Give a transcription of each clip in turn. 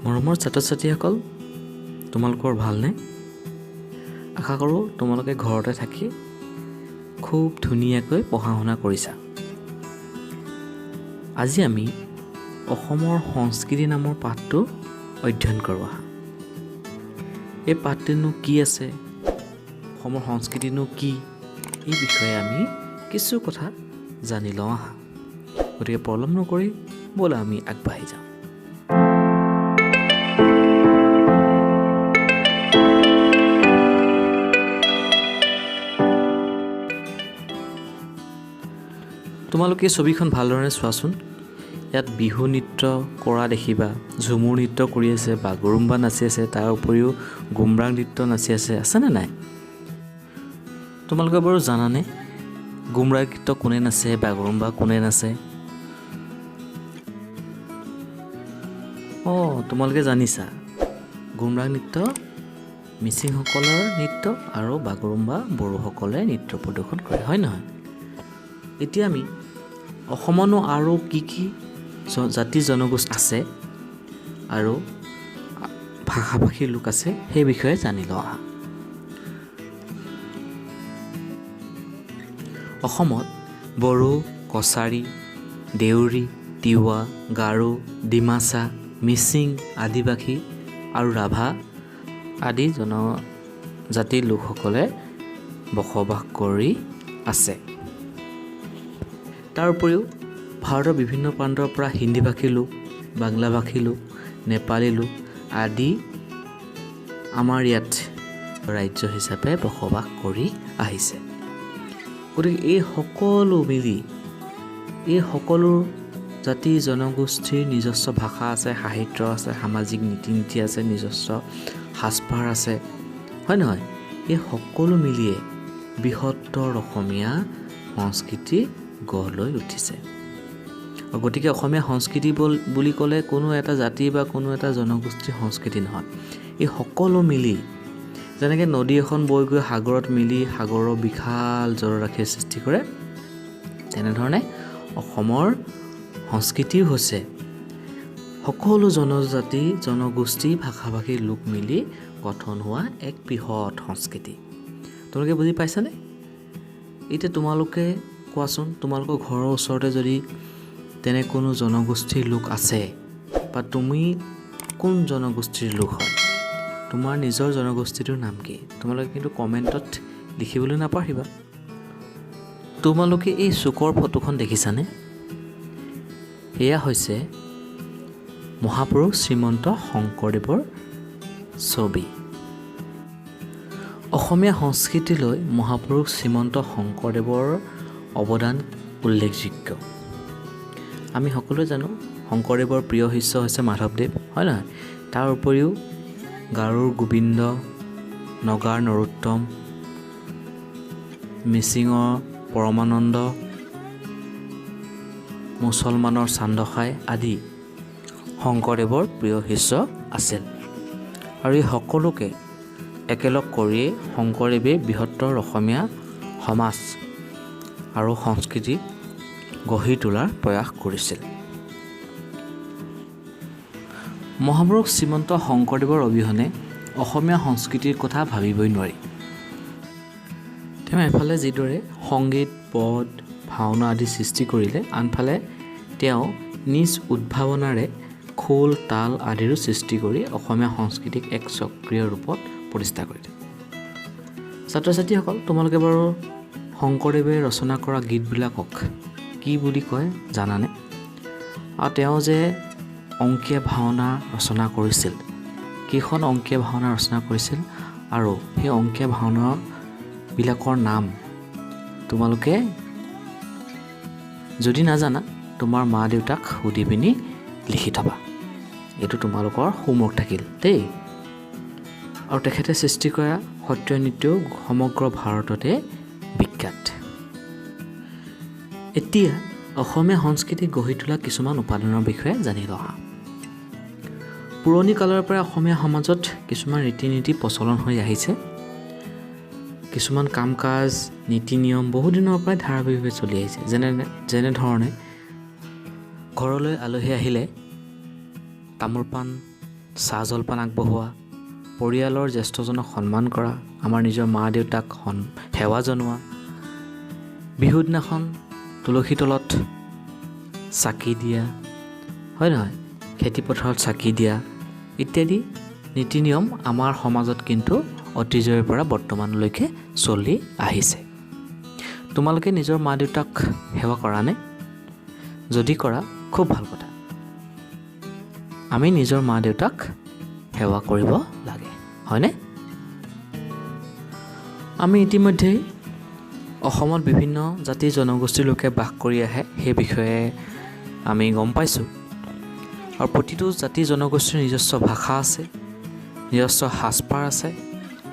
মৰমৰ ছাত্ৰ-ছাত্ৰীসকল, তোমালোকৰ ভালনে? আশা কৰোঁ তোমালোকে ঘৰতে থাকি খুব ধুনীয়াকৈ পঢ়া-শুনা কৰিছা। আজি আমি অসমৰ সংস্কৃতি নামৰ পাঠটো অধ্যয়ন কৰোঁ আহা। এই পাঠটোনো কি আছে, অসমৰ সংস্কৃতিনো কি, এই বিষয়ে আমি কিছু কথা জানি লওঁ আহা। গতিকে পলম নকৰি ব'লা আমি আগবাঢ়ি যাওঁ। তোমালোকে ছবিখন ভালদৰে চোৱাচোন। ইয়াত বিহু নৃত্য কৰা দেখিবা, ঝুমুৰ নৃত্য কৰি আছে, বাগৰুম্বা নাচি আছে, তাৰ উপৰিও গুমৰাং নৃত্য নাচি আছেনে নাই? তোমালোকে বাৰু জানানে গুমৰাং নৃত্য কোনে নাচে, বাগৰুম্বা কোনে নাচে? তোমালোকে জানিছা, গুমৰাং নৃত্য মিচিংসকলৰ নৃত্য আৰু বাগৰুম্বা বড়োসকলে নৃত্য প্ৰদৰ্শন কৰে, হয় নহয়? এতিয়া আমি অসমতো আৰু কি কি জাতি জনগোষ্ঠী আছে আৰু ভাষা-ভাষীৰ লোক আছে সেই বিষয়ে জানি লওঁ আহা। অসমত বড়ো, কছাৰী, দেউৰী, তিৱা, গাৰো, ডিমাচা, মিচিং, আদিবাসী আৰু ৰাভা আদি জনজাতিৰ লোকসকলে বসবাস কৰি আছে। তাৰ উপৰিও ভাৰতৰ বিভিন্ন প্ৰান্তৰ পৰা হিন্দীভাষী লোক, বাংলাভাষী লোক, নেপালী লোক আদি আমাৰ ইয়াত ৰাজ্য হিচাপে বসবাস কৰি আহিছে। গতিকে এই সকলো জাতি জনগোষ্ঠীৰ নিজস্ব ভাষা আছে, সাহিত্য আছে, সামাজিক নীতি নীতি আছে, নিজস্ব সাজপাৰ আছে, হয় নহয়? এই সকলো মিলিয়ে বৃহত্তৰ অসমীয়া সংস্কৃতি গঢ় লৈ উঠিছে। গতিকে অসমীয়া সংস্কৃতি বুলি ক'লে কোনো এটা জাতি বা কোনো এটা জনগোষ্ঠীৰ সংস্কৃতি নহয়। এই সকলো মিলি যেনেকৈ নদী এখন বৈ গৈ সাগৰত মিলি সাগৰৰ বিশাল জলৰাশিৰ সৃষ্টি কৰে, তেনেধৰণে অসমৰ সংস্কৃতিও হৈছে সকলো জনজাতি জনগোষ্ঠী ভাষা-ভাষীৰ লোক মিলি গঠন হোৱা এক বৃহৎ সংস্কৃতি। তোমালোকে বুজি পাইছানে? এতিয়া তোমালোকে কোৱাচোন, তোমালোকৰ ঘৰৰ ওচৰতে যদি তেনে কোনো জনগোষ্ঠীৰ লোক আছে বা তুমি কোন জনগোষ্ঠীৰ লোক হয়, তোমাৰ নিজৰ জনগোষ্ঠীটোৰ নাম কি? তোমালোকে কিন্তু কমেণ্টত লিখিবলৈ নাপাহৰিবা। তোমালোকে এই চুকৰ ফটোখন দেখিছানে? এয়া হৈছে মহাপুৰুষ শ্ৰীমন্ত শংকৰদেৱৰ ছবি। অসমীয়া সংস্কৃতিলৈ মহাপুৰুষ শ্ৰীমন্ত শংকৰদেৱৰ অৱদান উল্লেখযোগ্য। আমি সকলোৱে জানো শংকৰদেৱৰ প্ৰিয় শিষ্য হৈছে মাধৱদেৱ, হয় নহয়? তাৰ উপৰিও গাৰোৰ গোবিন্দ, নগাৰ নৰোত্তম, মিচিঙৰ পৰমানন্দ, মুছলমানৰ চান্দখাই আদি শংকৰদেৱৰ প্ৰিয় শিষ্য আছিল। আৰু এই সকলোকে একেলগ কৰিয়েই শংকৰদেৱে বৃহত্তৰ অসমীয়া সমাজ আৰু সংস্কৃতি গঢ়ি তোলাৰ প্ৰয়াস কৰিছিল। মহাপুৰুষ শ্ৰীমন্ত শংকৰদেৱৰ অবিহনে অসমীয়া সংস্কৃতিৰ কথা ভাবিবই নোৱাৰি। তেওঁ এফালে যিদৰে সংগীত, পদ, ভাওনা আদি সৃষ্টি কৰিলে, আনফালে তেওঁ নিজ উদ্ভাৱনাৰে খোল, তাল আদিৰো সৃষ্টি কৰি অসমীয়া সংস্কৃতিক এক সক্ৰিয় ৰূপত প্ৰতিষ্ঠা কৰিলে। ছাত্ৰ-ছাত্ৰীসকল, তোমালোকে বাৰু শংকৰদেৱে ৰচনা কৰা গীতবিলাকক কি বুলি কয় জানানে? আৰু তেওঁ যে অংকীয়া ভাওনা ৰচনা কৰিছিল, কেইখন অংকীয়া ভাওনা ৰচনা কৰিছিল আৰু সেই অংকীয়া ভাওনাবিলাকৰ নাম তোমালোকে যদি নাজানা, তোমাৰ মা দেউতাক সুধি পিনি লিখি থবা। এইটো তোমালোকৰ হোমৱৰ্ক থাকিল দেই। আৰু তেখেতে সৃষ্টি কৰা সত্ৰীয়া নৃত্যও সমগ্ৰ ভাৰততে বিখ্যাত। এতিয়া অসমীয়া সংস্কৃতি গঢ়ি তোলা কিছুমান উপাদানৰ বিষয়ে জানি লওঁ। পুৰণি কালৰ পৰা অসমীয়া সমাজত কিছুমান ৰীতি নীতি প্ৰচলন হৈ আহিছে। কিছুমান কাম কাজ নীতি নিয়ম বহুদিনৰ পৰাই ধাৰাবাহিকভাৱে চলি আহিছে। যেনেধৰণে ঘৰলৈ আলহী আহিলে তামোল পাণ চাহ জলপান আগবঢ়োৱা, পৰিয়ালৰ জ্যেষ্ঠজনক সন্মান কৰা, আমাৰ নিজৰ মা দেউতাক সেৱা জনোৱা, বিহুৰ দিনাখন তুলসী তলত চাকি দিয়া, হয় নহয়, খেতিপথাৰত চাকি দিয়া ইত্যাদি নীতি নিয়ম আমাৰ সমাজত কিন্তু অতীজৰে পৰা বৰ্তমানলৈকে চলি আহিছে। তোমালোকে নিজৰ মা দেউতাক সেৱা কৰানে? যদি কৰা খুব ভাল কথা। আমি নিজৰ মা দেউতাক সেৱা কৰিব লাগে, হয়নে? আমি ইতিমধ্যেই অসমত বিভিন্ন জাতি জনগোষ্ঠীৰ লোকে বাস কৰি আহে, সেই বিষয়ে আমি গম পাইছোঁ। আৰু প্ৰতিটো জাতি জনগোষ্ঠীৰ নিজস্ব ভাষা আছে, নিজস্ব সাজপাৰ আছে,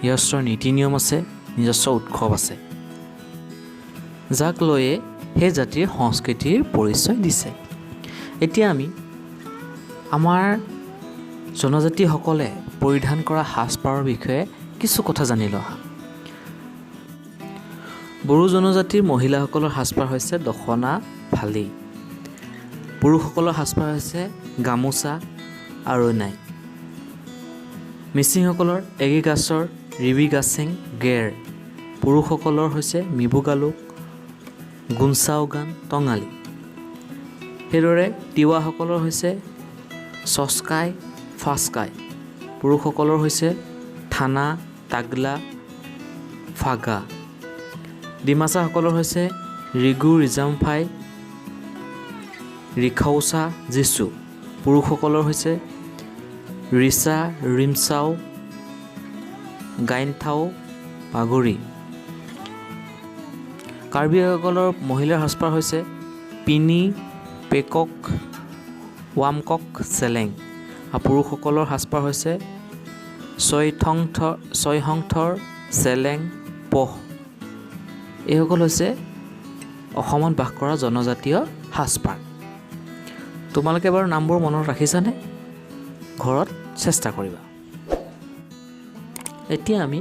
নিজস্ব নীতি নিয়ম আছে, নিজস্ব উৎসৱ আছে, যাক লৈয়ে সেই জাতিৰ সংস্কৃতিৰ পৰিচয় দিছে। এতিয়া আমি আমাৰ জনজাতিসকলে পৰিধান কৰা সাজপাৰৰ বিষয়ে কিছু কথা জানি লওঁ। বড়ো জনজাতিৰ মহিলাসকলৰ সাজপাৰ হৈছে দখনা ফালি, পুৰুষসকলৰ সাজপাৰ হৈছে গামোচা আৰু নাই। মিচিংসকলৰ এগি গাছৰ ৰিবি গাছেং গেৰ, পুৰুষসকলৰ হৈছে মিবু গালুক, গুঞ্চাওগান টঙালী। সেইদৰে তিৱাসকলৰ হৈছে চচকাই ফাচকাই, পুৰুষসকলৰ হৈছে থানা তাগলা ফাগা। ডিমাচাসকলৰ হৈছে ৰিগু ৰিজামফাই ৰিখাউচা জিচু, পুৰুষসকলৰ হৈছে ৰিচা ৰিমচাও গাইনথাও পাগুৰি। কাৰ্বিসকলৰ মহিলাৰ সাজপাৰ হৈছে পিনি পেকক ৱামকক চেলেং, আৰু পুৰুষসকলৰ সাজপাৰ হৈছে ছয়হংথৰ চেলেং পহ। এইসকল হৈছে অসমত বাস কৰা জনজাতীয় সাজপাৰ। তোমালোকে বাৰু নামবোৰ মনত ৰাখিছানে? ঘৰত চেষ্টা কৰিবা। এতিয়া আমি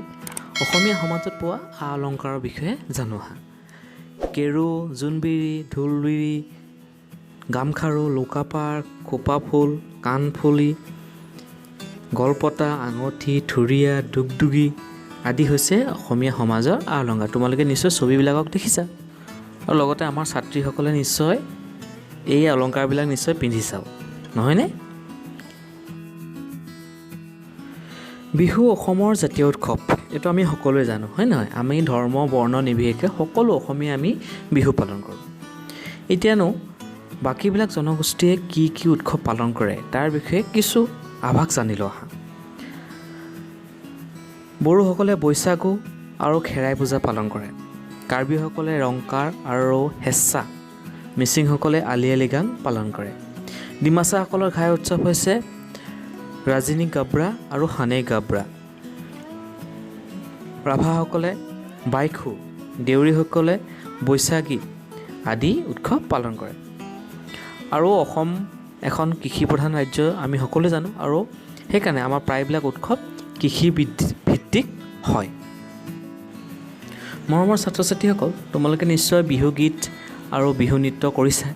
অসমীয়া সমাজত পোৱা আ অলংকাৰৰ বিষয়ে জানো আহা। কেৰু, জোনবিৰি, ঢোলবিৰি, গামখাৰু, লুকাপাৰ, খোপাফুল, কাণফুলি, গলপতা, আঙঠি, থুৰীয়া, দুগদুগী আদি হৈছে অসমীয়া সমাজৰ আ অলংকাৰ। তোমালোকে নিশ্চয় ছবিবিলাকক দেখিছা, আৰু লগতে আমাৰ ছাত্ৰীসকলে নিশ্চয় এই অলংকাৰবিলাক নিশ্চয় পিন্ধি চাওঁ, নহয়নে? বিহু অসমৰ জাতীয় উৎসৱ, এইটো আমি সকলোৱে জানো, হয় নহয়? আমি ধৰ্ম বৰ্ণ নিৰ্বিশেষে সকলো অসমীয়া আমি বিহু পালন কৰোঁ। এতিয়ানো বাকীবিলাক জনগোষ্ঠীয়ে কি কি উৎসৱ পালন কৰে তাৰ বিষয়ে কিছু আভাস জানি লওঁ আহা। বড়োসকলে বৈশাগু আৰু খেৰাই পূজা পালন কৰে। কাৰ্বিসকলে ৰংকাৰ আৰু হেঁচা, মিচিংসকলে আলি আই লৃগাং পালন কৰে। ডিমাচাসকলৰ ঘাই উৎসৱ হৈছে ৰাজিনী গাব্ৰা আৰু হানেই গাব্ৰা। ৰাভাসকলে বাইখু, দেউৰীসকলে বৈশাগী আদি উৎসৱ পালন কৰে। আৰু অসম এখন কৃষিপ্ৰধান ৰাজ্য আমি সকলোৱে জানো, আৰু সেইকাৰণে আমাৰ প্ৰায়বিলাক উৎসৱ কৃষি ভিত্তিক হয়। মৰমৰ ছাত্ৰ ছাত্ৰীসকল, তোমালোকে নিশ্চয় বিহু গীত আৰু বিহু নৃত্য কৰিছা,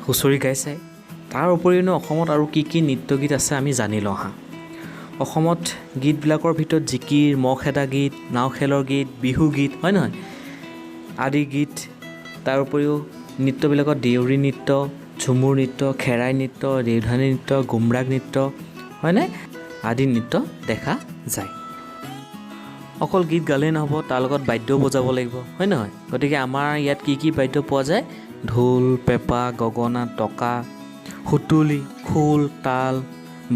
হুঁচৰি গাইছাই। তাৰ উপৰিও অসমত আৰু কি কি নৃত্য গীত আছে আমি জানি লওঁ আহা। অসমত গীতবিলাকৰ ভিতৰত জিকিৰ, মহ খেদা গীত, নাও খেলৰ গীত, বিহু গীত, হয় নহয়, আদি গীত। তাৰ উপৰিও নৃত্যবিলাকত দেউৰী নৃত্য, ঝুমুৰ নৃত্য, খেৰাই নৃত্য, দেওধানী নৃত্য, গুমৰাগ নৃত্য, হয়নে, আদি নৃত্য দেখা যায়। অকল গীত গালেই নহ'ব, তাৰ লগত বাদ্যও বজাব লাগিব, হয় নহয়? গতিকে আমাৰ ইয়াত কি কি বাদ্য পোৱা যায়? ঢোল, পেঁপা, গগনা, টকা, সুতুলি, খোল, তাল,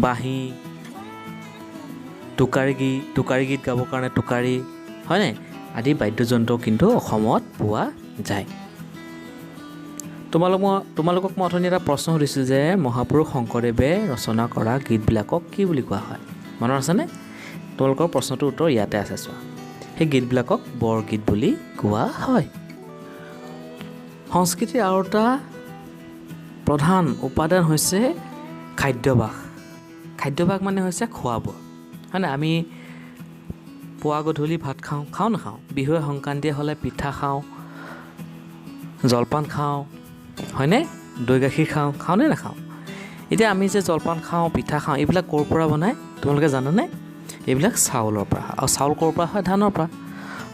বাঁহী, টোকাৰী গীত গাবৰ কাৰণে টোকাৰী, হয়নে, আদি বাদ্যযন্ত্ৰ কিন্তু অসমত পোৱা যায়। তোমালোকক মই অথনি এটা প্ৰশ্ন সুধিছোঁ যে মহাপুৰুষ শংকৰদেৱে ৰচনা কৰা গীতবিলাকক কি বুলি কোৱা হয়? মনত আছেনে? তোমালোকৰ প্ৰশ্নটোৰ উত্তৰ ইয়াতে আছে, চোৱা। সেই গীতবিলাকক বৰগীত বুলি কোৱা হয়। সংস্কৃতিৰ আৰু এটা প্ৰধান উপাদান হৈছে খাদ্যভাস। খাদ্যভাস মানে হৈছে খোৱা বোৱা, হয়নে? আমি পুৱা গধূলি ভাত খাওঁ নাখাওঁ? বিহুৱে সংক্ৰান্তিয়ে হ'লে পিঠা খাওঁ, জলপান খাওঁ, হয়নে? দৈ গাখীৰ খাওঁনে নাখাওঁ? এতিয়া আমি যে জলপান খাওঁ, পিঠা খাওঁ, এইবিলাক ক'ৰ পৰা বনায় তোমালোকে জানানে? এইবিলাক চাউলৰ পৰা। আৰু চাউল ক'ৰ পৰা হয়? ধানৰ পৰা।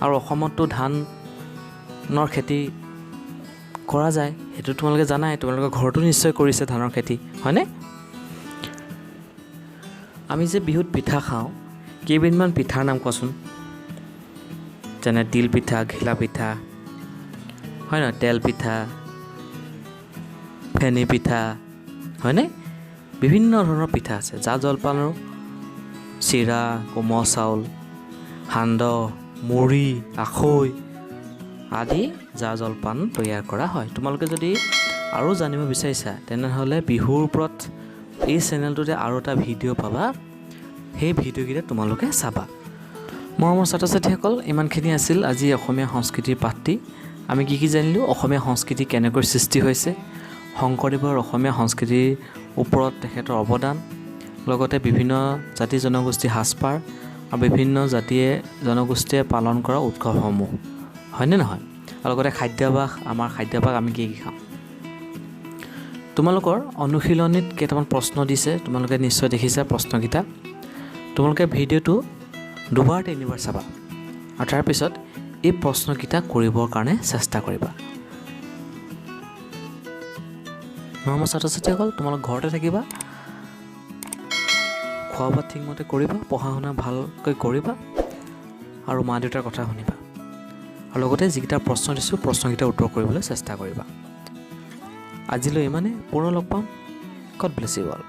আৰু অসমততো ধানৰ খেতি কৰা যায়, সেইটো তোমালোকে জানাই। তোমালোকৰ ঘৰতো নিশ্চয় কৰিছে ধানৰ খেতি, হয়নে? আমি যে বিহুত পিঠা খাওঁ, কেইবিধমান পিঠাৰ নাম কোৱাচোন? যেনে তিল পিঠা, ঘিলা পিঠা, হয় নহয়? তেল পিঠা, ফেনী পিঠা, হয়নে? বিভিন্ন ধৰণৰ পিঠা আছে। জা জলপানৰ চিৰা, কোমল চাউল, সান্দহ, মুড়ি, আখৈ আদি জা জলপান তৈয়াৰ কৰা হয়। তোমালোকে যদি আৰু জানিব বিচাৰিছা তেনেহ'লে বিহুৰ ওপৰত এই চেনেলটোতে আৰু এটা ভিডিঅ' পাবা, সেই ভিডিঅ'কেইটা তোমালোকে চাবা। মৰমৰ ছাত্ৰ ছাত্ৰীসকল, ইমানখিনি আছিল আজি অসমীয়া সংস্কৃতিৰ পাঠটি। আমি কি জানিলোঁ? অসমীয়া সংস্কৃতি কেনেকৈ সৃষ্টি হৈছে, শংকৰদেৱৰ অসমীয়া সংস্কৃতিৰ ওপৰত তেখেতৰ অৱদান, লগতে বিভিন্ন জাতি জনগোষ্ঠীৰ সাজপাৰ আৰু বিভিন্ন জাতিয়ে জনগোষ্ঠীয়ে পালন কৰা উৎসৱসমূহ, হয়নে নহয়? আৰু লগতে খাদ্যাভাস, আমাৰ খাদ্যাভাস আমি কি খাওঁ। তোমালোকৰ অনুশীলনীত কেইটামান প্ৰশ্ন দিছে, তোমালোকে নিশ্চয় দেখিছা প্ৰশ্নকেইটা। তোমালোকে ভিডিঅ'টো দুবাৰ তিনিবাৰ চাবা আৰু তাৰপিছত এই প্ৰশ্নকেইটা কৰিবৰ কাৰণে চেষ্টা কৰিবা। মৰমৰ ছাত্ৰ ছাত্ৰীসকল, তোমালোক ঘৰতে থাকিবা, খোৱা বোৱা ঠিকমতে কৰিবা, পঢ়া শুনা ভালকৈ কৰিবা আৰু মা দেউতাৰ কথা শুনিবা। আৰু লগতে যিকেইটা প্ৰশ্ন দিছোঁ প্ৰশ্নকেইটা উত্তৰ কৰিবলৈ চেষ্টা কৰিবা। আজিলৈ ইমানে, পুনৰ লগ পাম। God bless you all.